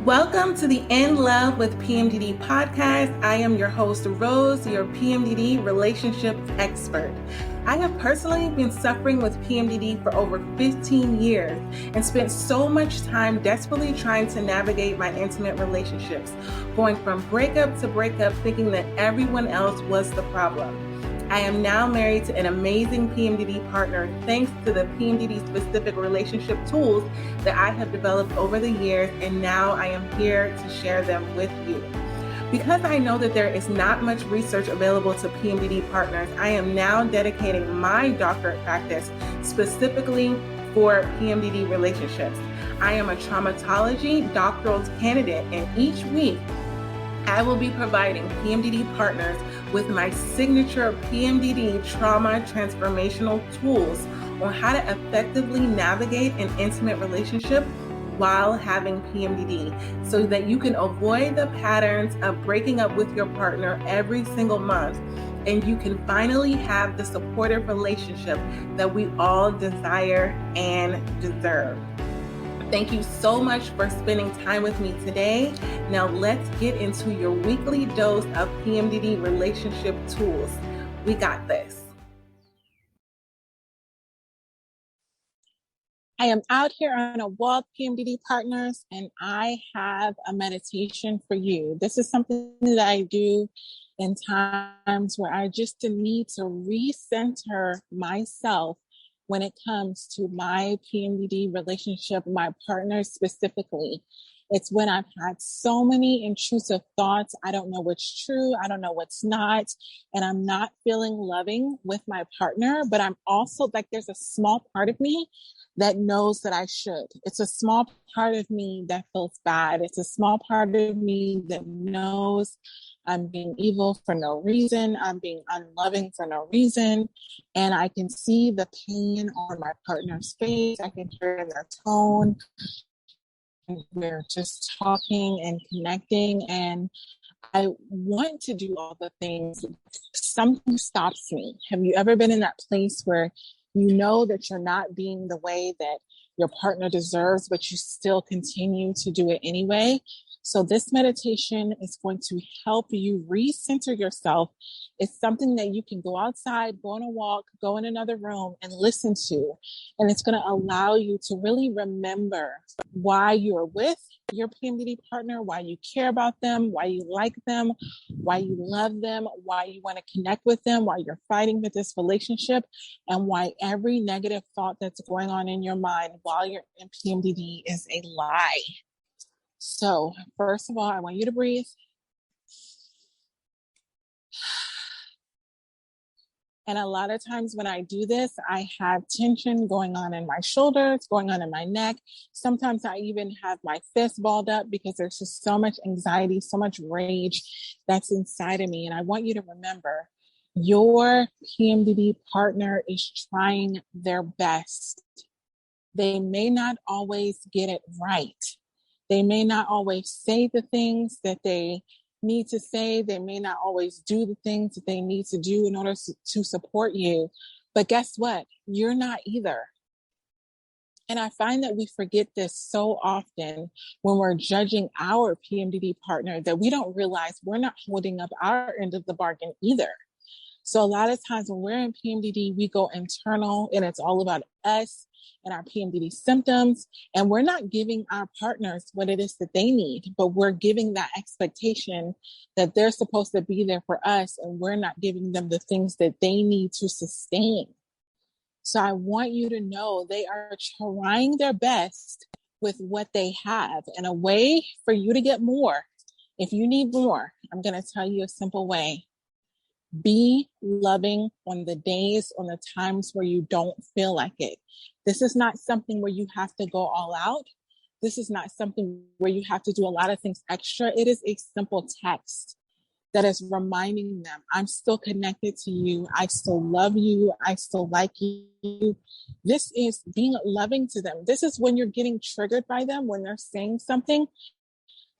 Welcome to the In Love with PMDD podcast. I am your host, Rose, your PMDD Relationship Expert. I have personally been suffering with PMDD for over 15 years and spent so much time desperately trying to navigate my intimate relationships, going from breakup to breakup, thinking that everyone else was the problem. I am now married to an amazing PMDD partner thanks to the PMDD specific relationship tools that I have developed over the years, and now I am here to share them with you. Because I know that there is not much research available to PMDD partners, I am now dedicating my doctorate practice specifically for PMDD relationships. I am a traumatology doctoral candidate, and each week I will be providing PMDD partners with my signature PMDD Trauma Transformational Tools on how to effectively navigate an intimate relationship while having PMDD, so that you can avoid the patterns of breaking up with your partner every single month, and you can finally have the supportive relationship that we all desire and deserve. Thank you so much for spending time with me today. Now let's get into your weekly dose of PMDD relationship tools. We got this. I am out here on a walk, PMDD partners, and I have a meditation for you. This is something that I do in times where I just need to recenter myself when it comes to my PMDD relationship, my partner specifically. It's when I've had so many intrusive thoughts. I don't know what's true. I don't know what's not. And I'm not feeling loving with my partner, but I'm also like, there's a small part of me that knows that I should. It's a small part of me that feels bad. It's a small part of me that knows I'm being evil for no reason. I'm being unloving for no reason. And I can see the pain on my partner's face. I can hear it in their tone. We're just talking and connecting. And I want to do all the things. Something stops me. Have you ever been in that place where you know that you're not being the way that your partner deserves, but you still continue to do it anyway? So this meditation is going to help you recenter yourself. It's something that you can go outside, go on a walk, go in another room and listen to. And it's going to allow you to really remember why you're with your PMDD partner, why you care about them, why you like them, why you love them, why you want to connect with them, why you're fighting with this relationship, and why every negative thought that's going on in your mind while you're in PMDD is a lie. So first of all, I want you to breathe. And a lot of times when I do this, I have tension going on in my shoulders, going on in my neck. Sometimes I even have my fist balled up because there's just so much anxiety, so much rage that's inside of me. And I want you to remember, your PMDD partner is trying their best. They may not always get it right. They may not always say the things that they need to say. They may not always do the things that they need to do in order to support you. But guess what? You're not either. And I find that we forget this so often when we're judging our PMDD partner, that we don't realize we're not holding up our end of the bargain either. So a lot of times when we're in PMDD, we go internal and it's all about us and our PMDD symptoms. And we're not giving our partners what it is that they need, but we're giving that expectation that they're supposed to be there for us. And we're not giving them the things that they need to sustain. So I want you to know they are trying their best with what they have, and a way for you to get more. If you need more, I'm going to tell you a simple way. Be loving on the days, on the times where you don't feel like it. This is not something where you have to go all out. This is not something where you have to do a lot of things extra. It is a simple text that is reminding them, I'm still connected to you. I still love you. I still like you. This is being loving to them. This is when you're getting triggered by them, when they're saying something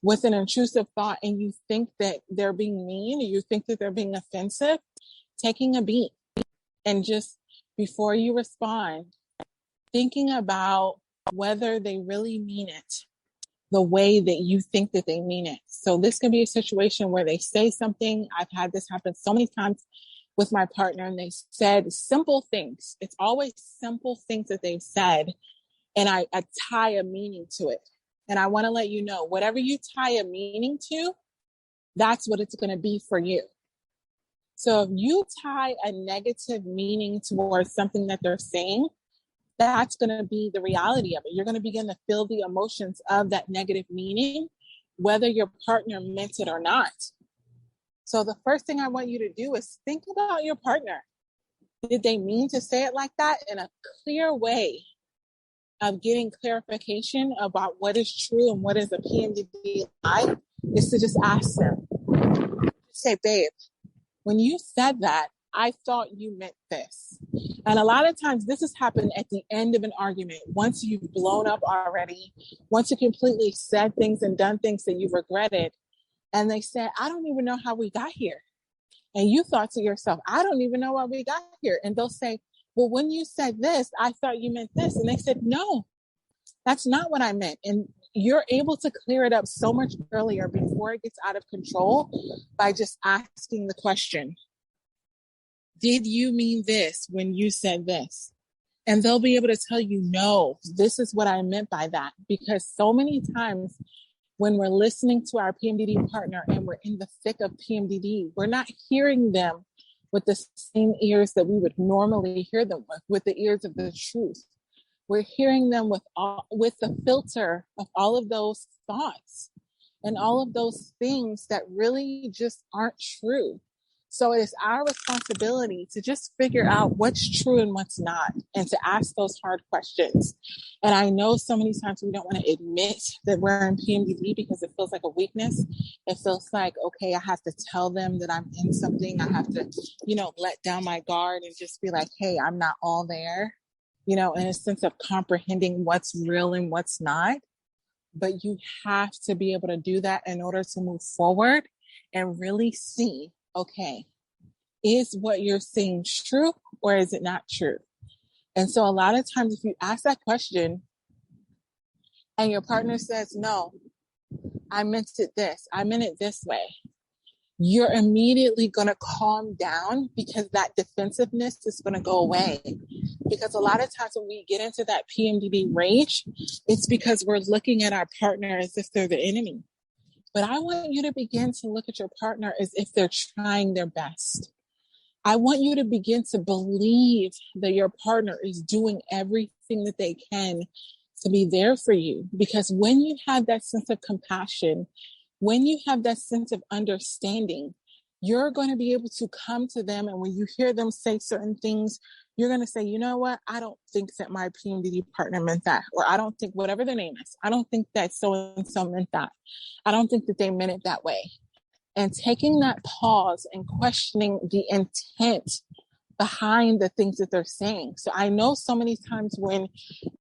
with an intrusive thought and you think that they're being mean, or you think that they're being offensive. Taking a beat and just, before you respond, thinking about whether they really mean it. the way that you think that they mean it. So this can be a situation where they say something. I've had this happen so many times with my partner, and they said simple things. It's always simple things that they've said, and I tie a meaning to it. And I want to let you know, whatever you tie a meaning to, that's what it's going to be for you. So if you tie a negative meaning towards something that they're saying, that's going to be the reality of it. You're going to begin to feel the emotions of that negative meaning, whether your partner meant it or not. So the first thing I want you to do is think about your partner. Did they mean to say it like that? In a clear way of getting clarification about what is true and what is a PMDD lie is to just ask them. Say, babe, when you said that, I thought you meant this. And a lot of times this has happened at the end of an argument. Once you've blown up already, once you completely said things and done things that you regretted, and they said, I don't even know how we got here. And you thought to yourself, I don't even know how we got here. And they'll say, well, when you said this, I thought you meant this. And they said, no, that's not what I meant. And you're able to clear it up so much earlier before it gets out of control by just asking the question. Did you mean this when you said this? And they'll be able to tell you, no, this is what I meant by that. Because so many times when we're listening to our PMDD partner and we're in the thick of PMDD, we're not hearing them with the same ears that we would normally hear them with the ears of the truth. We're hearing them with the filter of all of those thoughts and all of those things that really just aren't true. So it's our responsibility to just figure out what's true and what's not, and to ask those hard questions. And I know so many times we don't want to admit that we're in PMDD because it feels like a weakness. It feels like, okay, I have to tell them that I'm in something. I have to, let down my guard and just be like, hey, I'm not all there, in a sense of comprehending what's real and what's not. But you have to be able to do that in order to move forward and really see, okay, is what you're saying true or is it not true? And so a lot of times if you ask that question and your partner says, no, I meant it this way, you're immediately going to calm down because that defensiveness is going to go away. Because a lot of times when we get into that PMDD rage, it's because we're looking at our partner as if they're the enemy. But I want you to begin to look at your partner as if they're trying their best. I want you to begin to believe that your partner is doing everything that they can to be there for you. Because when you have that sense of compassion, when you have that sense of understanding, you're going to be able to come to them. And when you hear them say certain things, you're going to say, you know what? I don't think that my PMDD partner meant that. Or I don't think whatever their name is, I don't think that so-and-so meant that. I don't think that they meant it that way. And taking that pause and questioning the intent behind the things that they're saying. So I know so many times when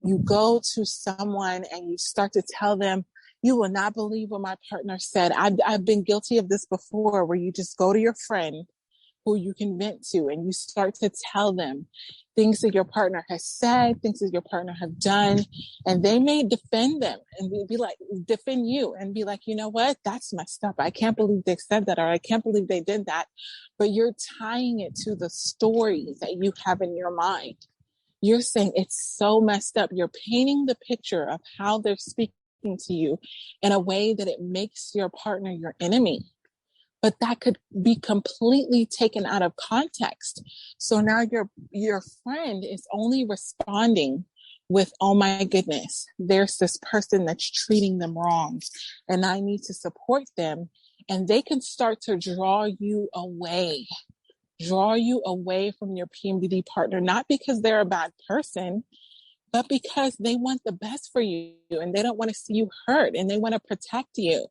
you go to someone and you start to tell them, you will not believe what my partner said. I've been guilty of this before, where you just go to your friend who you can vent to and you start to tell them things that your partner has said, things that your partner have done, and they may defend them and be like, defend you and be like, you know what? That's messed up. I can't believe they said that, or I can't believe they did that. But you're tying it to the story that you have in your mind. You're saying it's so messed up. You're painting the picture of how they're speaking to you in a way that it makes your partner your enemy. But that could be completely taken out of context. So now your friend is only responding with, oh my goodness, there's this person that's treating them wrong and I need to support them. And they can start to draw you away from your PMDD partner, not because they're a bad person, but because they want the best for you and they don't want to see you hurt and they want to protect you.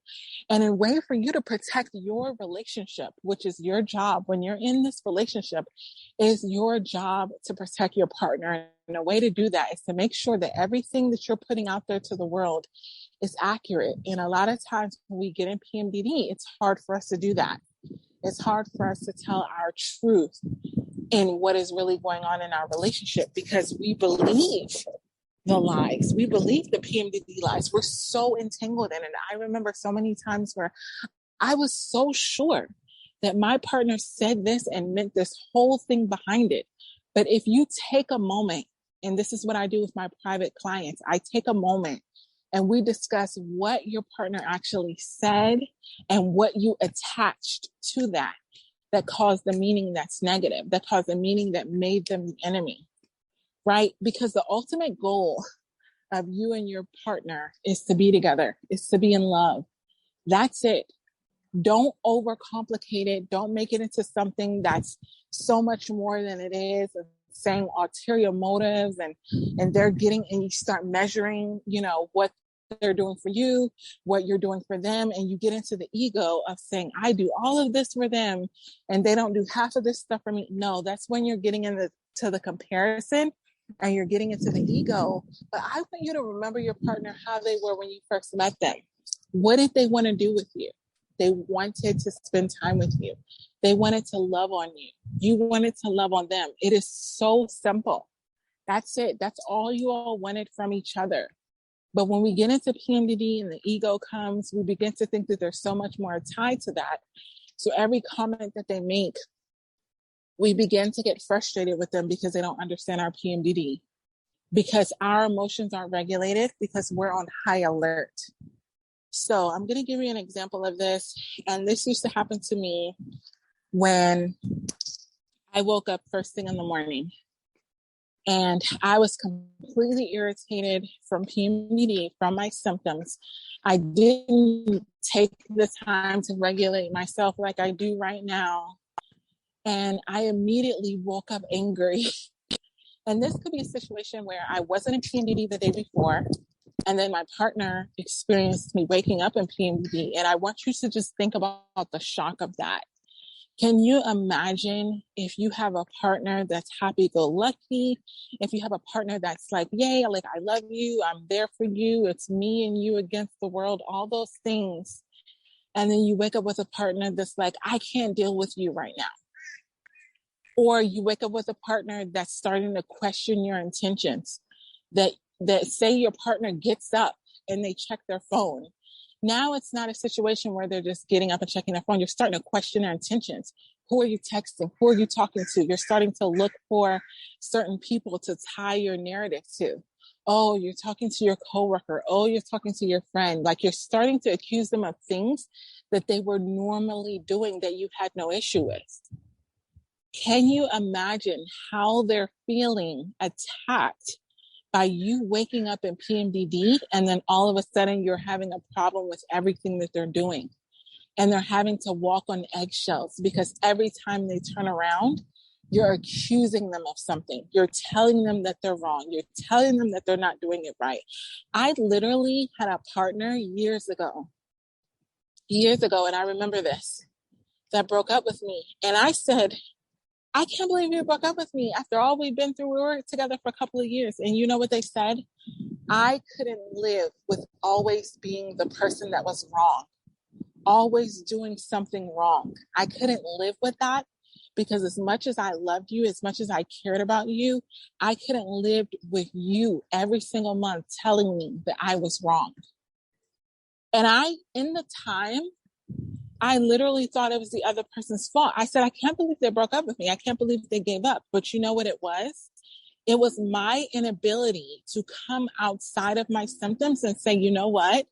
And a way for you to protect your relationship, which is your job when you're in this relationship, is your job to protect your partner. And a way to do that is to make sure that everything that you're putting out there to the world is accurate. And a lot of times when we get in PMDD, it's hard for us to do that. It's hard for us to tell our truth in what is really going on in our relationship because we believe the lies. We believe the PMDD lies. We're so entangled in it. I remember so many times where I was so sure that my partner said this and meant this whole thing behind it. But if you take a moment, and this is what I do with my private clients, I take a moment and we discuss what your partner actually said and what you attached to that caused the meaning that's negative, that caused the meaning that made them the enemy, right? Because the ultimate goal of you and your partner is to be together, is to be in love. That's it. Don't overcomplicate it. Don't make it into something that's so much more than it is, saying ulterior motives and they're getting, and you start measuring, what they're doing for you, what you're doing for them. And you get into the ego of saying, I do all of this for them and they don't do half of this stuff for me. No, that's when you're getting into the comparison and you're getting into the ego. But I want you to remember your partner, how they were when you first met them. What did they want to do with you? They wanted to spend time with you. They wanted to love on you. You wanted to love on them. It is so simple. That's it. That's all you all wanted from each other. But when we get into PMDD and the ego comes, we begin to think that there's so much more tied to that. So every comment that they make, we begin to get frustrated with them because they don't understand our PMDD, because our emotions aren't regulated, because we're on high alert. So I'm going to give you an example of this. And this used to happen to me when I woke up first thing in the morning. And I was completely irritated from PMDD, from my symptoms. I didn't take the time to regulate myself like I do right now. And I immediately woke up angry. And this could be a situation where I wasn't in PMDD the day before. And then my partner experienced me waking up in PMDD. And I want you to just think about the shock of that. Can you imagine if you have a partner that's happy-go-lucky, if you have a partner that's like, yay, like, I love you, I'm there for you, it's me and you against the world, all those things. And then you wake up with a partner that's like, I can't deal with you right now. Or you wake up with a partner that's starting to question your intentions, that say your partner gets up and they check their phone. Now it's not a situation where they're just getting up and checking their phone. You're starting to question their intentions. Who are you texting? Who are you talking to? You're starting to look for certain people to tie your narrative to. Oh, you're talking to your coworker. Oh, you're talking to your friend. Like, you're starting to accuse them of things that they were normally doing that you had no issue with. Can you imagine how they're feeling attacked by you waking up in PMDD and then all of a sudden you're having a problem with everything that they're doing, and they're having to walk on eggshells because every time they turn around, you're accusing them of something. You're telling them that they're wrong. You're telling them that they're not doing it right. I literally had a partner years ago, and I remember this, that broke up with me. And I said, I can't believe you broke up with me after all we've been through. We were together for a couple of years. And you know what they said? I couldn't live with always being the person that was wrong, always doing something wrong. I couldn't live with that because as much as I loved you, as much as I cared about you, I couldn't live with you every single month telling me that I was wrong. And in the time, I literally thought it was the other person's fault. I said, I can't believe they broke up with me. I can't believe they gave up. But you know what it was? It was my inability to come outside of my symptoms and say, you know what?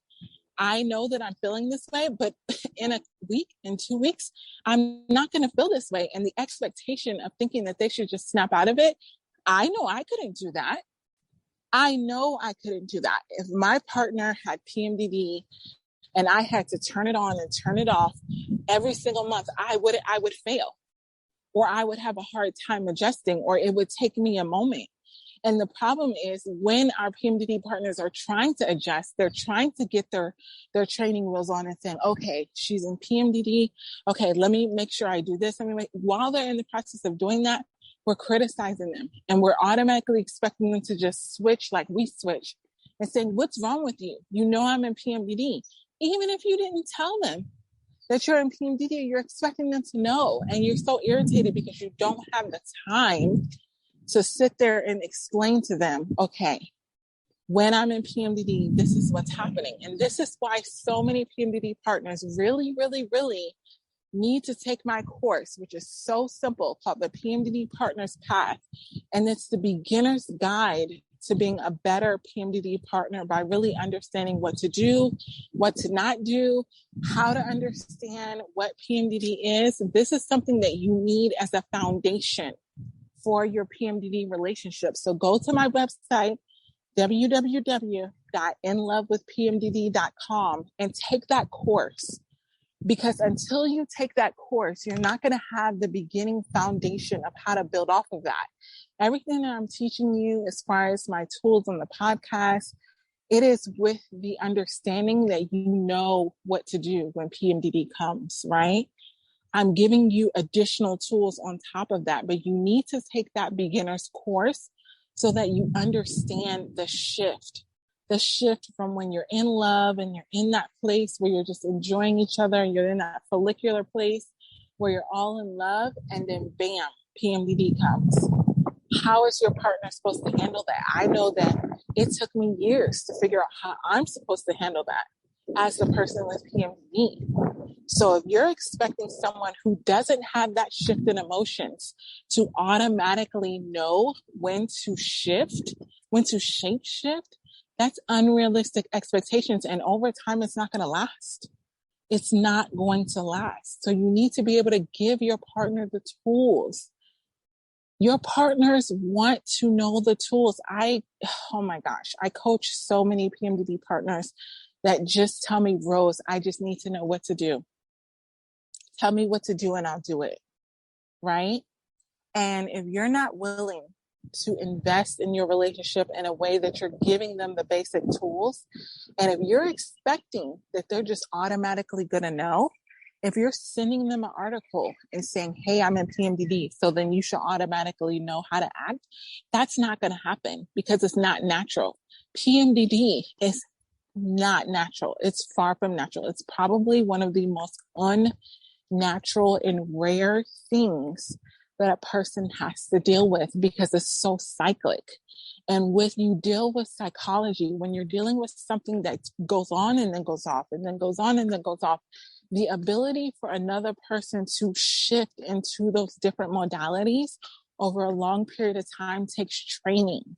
I know that I'm feeling this way, but in a week, in 2 weeks, I'm not going to feel this way. And the expectation of thinking that they should just snap out of it, I know I couldn't do that. I know I couldn't do that. If my partner had PMDD and I had to turn it on and turn it off every single month, I would fail, or I would have a hard time adjusting, or it would take me a moment. And the problem is when our PMDD partners are trying to adjust, they're trying to get their training wheels on and saying, okay, she's in PMDD. Okay, let me make sure I do this. While they're in the process of doing that, we're criticizing them and we're automatically expecting them to just switch like we switch and saying, what's wrong with you? You know, I'm in PMDD. Even if you didn't tell them that you're in PMDD, you're expecting them to know. And you're so irritated because you don't have the time to sit there and explain to them, okay, when I'm in PMDD, this is what's happening. And this is why so many PMDD partners really, really, really need to take my course, which is so simple, called the PMDD Partners Path. And it's the beginner's guide to being a better PMDD partner by really understanding what to do, what to not do, how to understand what PMDD is. This is something that you need as a foundation for your PMDD relationship. So go to my website, www.inlovewithpmdd.com, and take that course. Because until you take that course, you're not going to have the beginning foundation of how to build off of that. Everything that I'm teaching you as far as my tools on the podcast, it is with the understanding that you know what to do when PMDD comes, right? I'm giving you additional tools on top of that, but you need to take that beginner's course so that you understand the shift from when you're in love and you're in that place where you're just enjoying each other and you're in that follicular place where you're all in love, and then bam, PMDD comes. How is your partner supposed to handle that? I know that it took me years to figure out how I'm supposed to handle that as the person with PMDD. So if you're expecting someone who doesn't have that shift in emotions to automatically know when to shift, when to shape shift, that's unrealistic expectations. And over time, it's not going to last. It's not going to last. So you need to be able to give your partner the tools. Your partners want to know the tools. Oh my gosh, I coach so many PMDD partners that just tell me, Rose, I just need to know what to do. Tell me what to do and I'll do it. Right? And if you're not willing to invest in your relationship in a way that you're giving them the basic tools, and if you're expecting that they're just automatically going to know, if you're sending them an article and saying, hey, I'm in PMDD, so then you should automatically know how to act, that's not going to happen because it's not natural. PMDD is not natural. It's far from natural. It's probably one of the most unnatural and rare things that a person has to deal with because it's so cyclic. And when you deal with psychology, when you're dealing with something that goes on and then goes off and then goes on and then goes off, the ability for another person to shift into those different modalities over a long period of time takes training.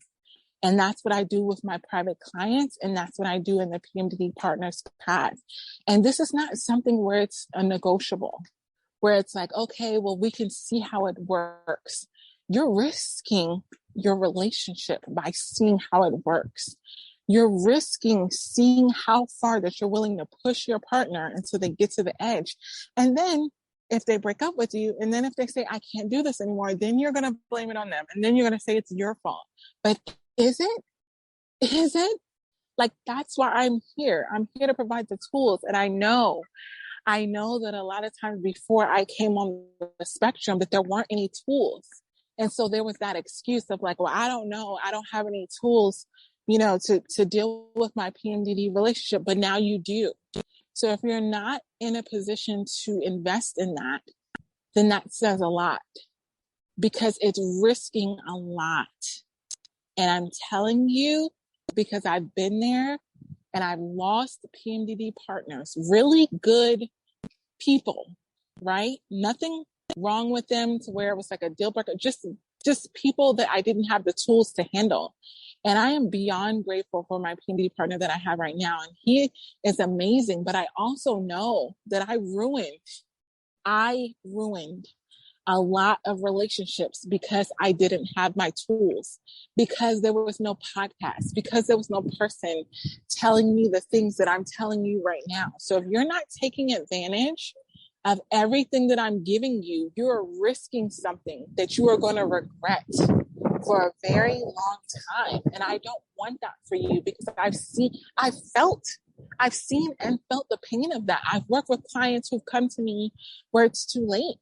And that's what I do with my private clients. And that's what I do in the PMDD Partners Path. And this is not something where it's a negotiable, where it's like, okay, well, we can see how it works. You're risking your relationship by seeing how it works. You're risking seeing how far that you're willing to push your partner until they get to the edge. And then if they break up with you, and then if they say, I can't do this anymore, then you're going to blame it on them. And then you're going to say it's your fault. But is it? Is it? Like, that's why I'm here. I'm here to provide the tools. And I know that a lot of times before I came on the spectrum that there weren't any tools. And so there was that excuse of like, well, I don't know. I don't have any tools, to deal with my PMDD relationship, but now you do. So if you're not in a position to invest in that, then that says a lot because it's risking a lot. And I'm telling you, because I've been there and I've lost PMDD partners, really good people, right? Nothing wrong with them to where it was like a deal breaker, just people that I didn't have the tools to handle. And I am beyond grateful for my PMDD partner that I have right now. And he is amazing, but I also know that I ruined a lot of relationships because I didn't have my tools, because there was no podcast, because there was no person telling me the things that I'm telling you right now. So if you're not taking advantage of everything that I'm giving you, you're risking something that you are going to regret for a very long time. And I don't want that for you because I've seen and felt the pain of that. I've worked with clients who've come to me where it's too late,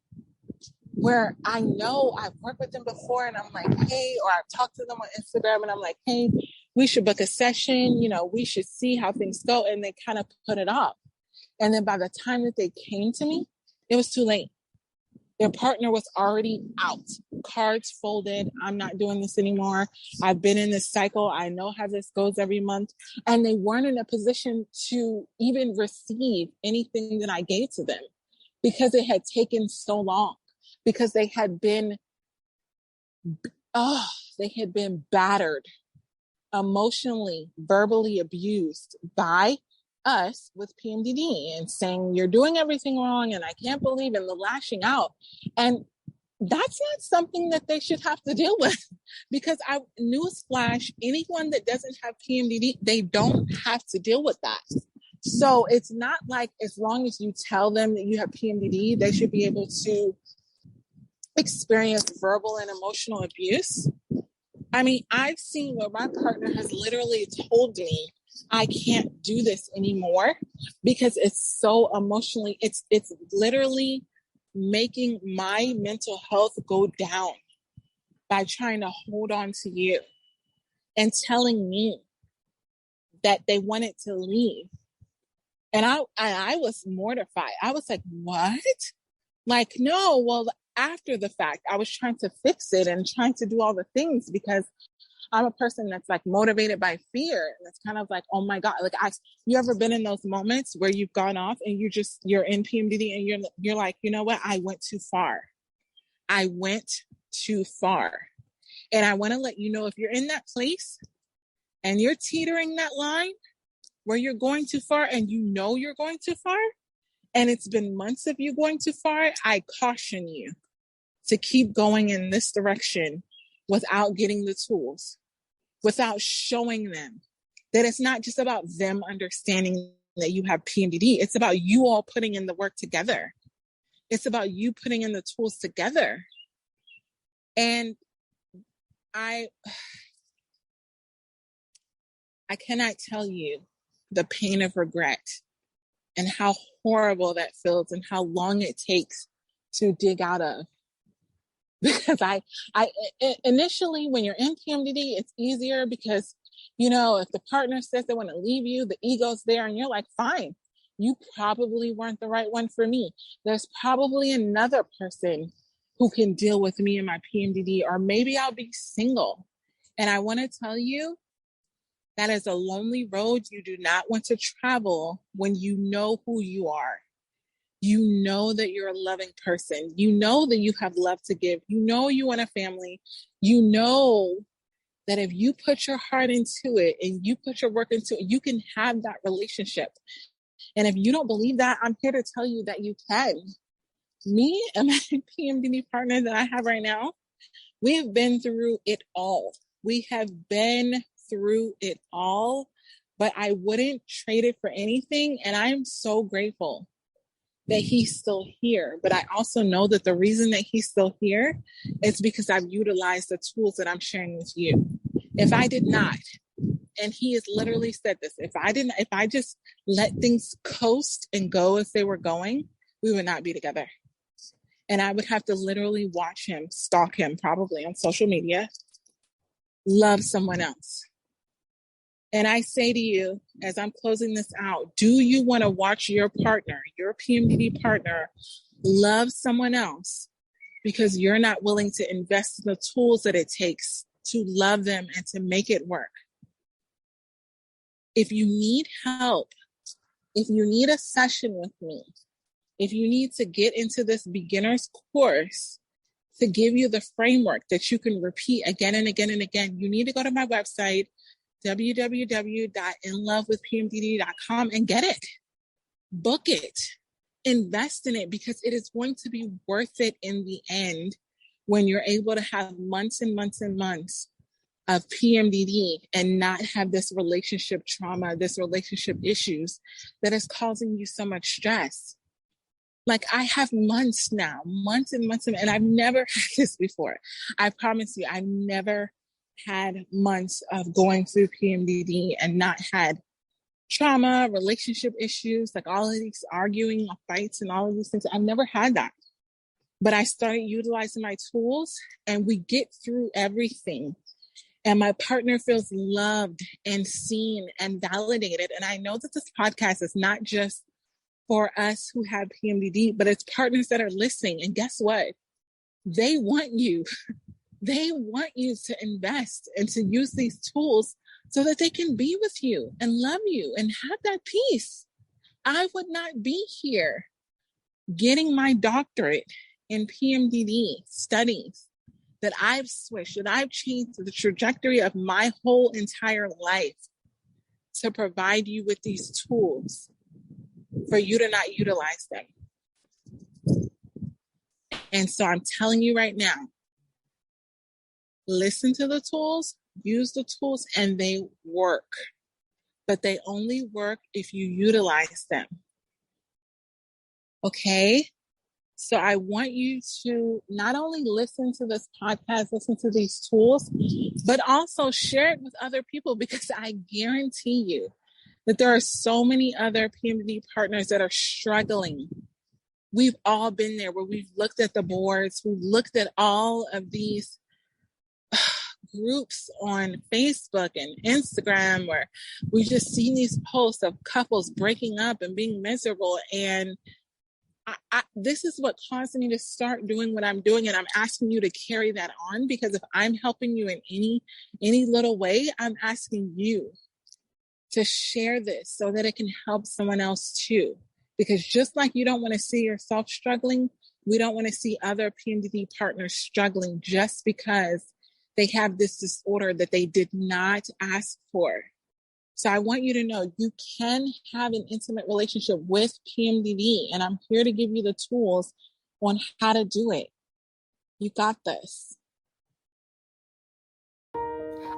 where I know I've worked with them before and I'm like, hey, or I've talked to them on Instagram and I'm like, hey, we should book a session, we should see how things go. And they kind of put it off. And then by the time that they came to me, it was too late. Their partner was already out, cards folded. I'm not doing this anymore. I've been in this cycle. I know how this goes every month. And they weren't in a position to even receive anything that I gave to them because it had taken so long, because they had been battered, emotionally, verbally abused by us with PMDD and saying, you're doing everything wrong and I can't believe, and the lashing out. And that's not something that they should have to deal with, because newsflash, anyone that doesn't have PMDD, they don't have to deal with that. So it's not like, as long as you tell them that you have PMDD, they should be able to experience verbal and emotional abuse. I mean, I've seen where my partner has literally told me, I can't do this anymore because it's so emotionally, it's literally making my mental health go down by trying to hold on to you and telling me that they wanted to leave. And I was mortified. I was like, what? Like, no, well, after the fact, I was trying to fix it and trying to do all the things because I'm a person that's like motivated by fear. And it's kind of like, oh my God, like you ever been in those moments where you've gone off and you're in PMDD and you're like, you know what? I went too far. I went too far. And I want to let you know, if you're in that place and you're teetering that line where you're going too far and you know you're going too far, and it's been months of you going too far, I caution you to keep going in this direction without getting the tools, without showing them that it's not just about them understanding that you have PMDD. It's about you all putting in the work together. It's about you putting in the tools together. And I cannot tell you the pain of regret and how horrible that feels and how long it takes to dig out of. Because I initially, when you're in PMDD, it's easier because, you know, if the partner says they want to leave you, the ego's there and you're like, fine, you probably weren't the right one for me. There's probably another person who can deal with me and my PMDD, or maybe I'll be single. And I want to tell you, that is a lonely road you do not want to travel when you know who you are. You know that you're a loving person. You know that you have love to give. You know you want a family. You know that if you put your heart into it and you put your work into it, you can have that relationship. And if you don't believe that, I'm here to tell you that you can. Me and my PMDD partner that I have right now, we have been through it all. We have been through it all, but I wouldn't trade it for anything. And I'm so grateful that he's still here. But I also know that the reason that he's still here is because I've utilized the tools that I'm sharing with you. If I did not, and he has literally said this, if I just let things coast and go as they were going, we would not be together. And I would have to literally watch him, stalk him, probably on social media, love someone else. And I say to you, as I'm closing this out, do you want to watch your partner, your PMDD partner, love someone else because you're not willing to invest in the tools that it takes to love them and to make it work? If you need help, if you need a session with me, if you need to get into this beginner's course to give you the framework that you can repeat again and again and again, you need to go to my website, www.inlovewithpmdd.com, and get it. Book it. Invest in it, because it is going to be worth it in the end when you're able to have months and months and months of PMDD and not have this relationship trauma, this relationship issues that is causing you so much stress. Like, I have months now, months and months, and I've never had this before. I promise you, I've never had months of going through PMDD and not had trauma, relationship issues, like all of these arguing, fights, and all of these things. I've never had that. But I started utilizing my tools and we get through everything. And my partner feels loved and seen and validated. And I know that this podcast is not just for us who have PMDD, but it's partners that are listening. And guess what? They want you. They want you to invest and to use these tools so that they can be with you and love you and have that peace. I would not be here getting my doctorate in PMDD studies that I've switched, that I've changed the trajectory of my whole entire life to provide you with these tools for you to not utilize them. And so I'm telling you right now, listen to the tools, use the tools, and they work. But they only work if you utilize them. Okay? So I want you to not only listen to this podcast, listen to these tools, but also share it with other people, because I guarantee you that there are so many other PMDD partners that are struggling. We've all been there where we've looked at the boards, we've looked at all of these groups on Facebook and Instagram where we just see these posts of couples breaking up and being miserable. And this is what caused me to start doing what I'm doing. And I'm asking you to carry that on, because if I'm helping you in any little way, I'm asking you to share this so that it can help someone else too. Because just like you don't want to see yourself struggling, we don't want to see other PMDD partners struggling just because they have this disorder that they did not ask for. So I want you to know you can have an intimate relationship with PMDD, and I'm here to give you the tools on how to do it. You got this.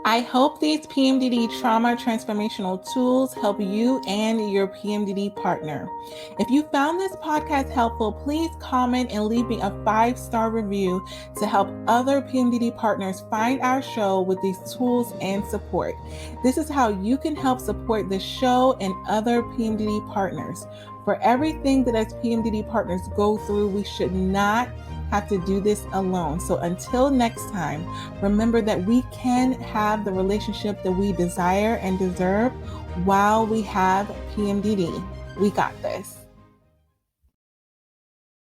I hope these PMDD Trauma Transformational Tools help you and your PMDD partner. If you found this podcast helpful, please comment and leave me a 5-star review to help other PMDD partners find our show with these tools and support. This is how you can help support the show and other PMDD partners. For everything that as PMDD partners go through, we should not have to do this alone. So until next time, remember that we can have the relationship that we desire and deserve while we have PMDD. We got this.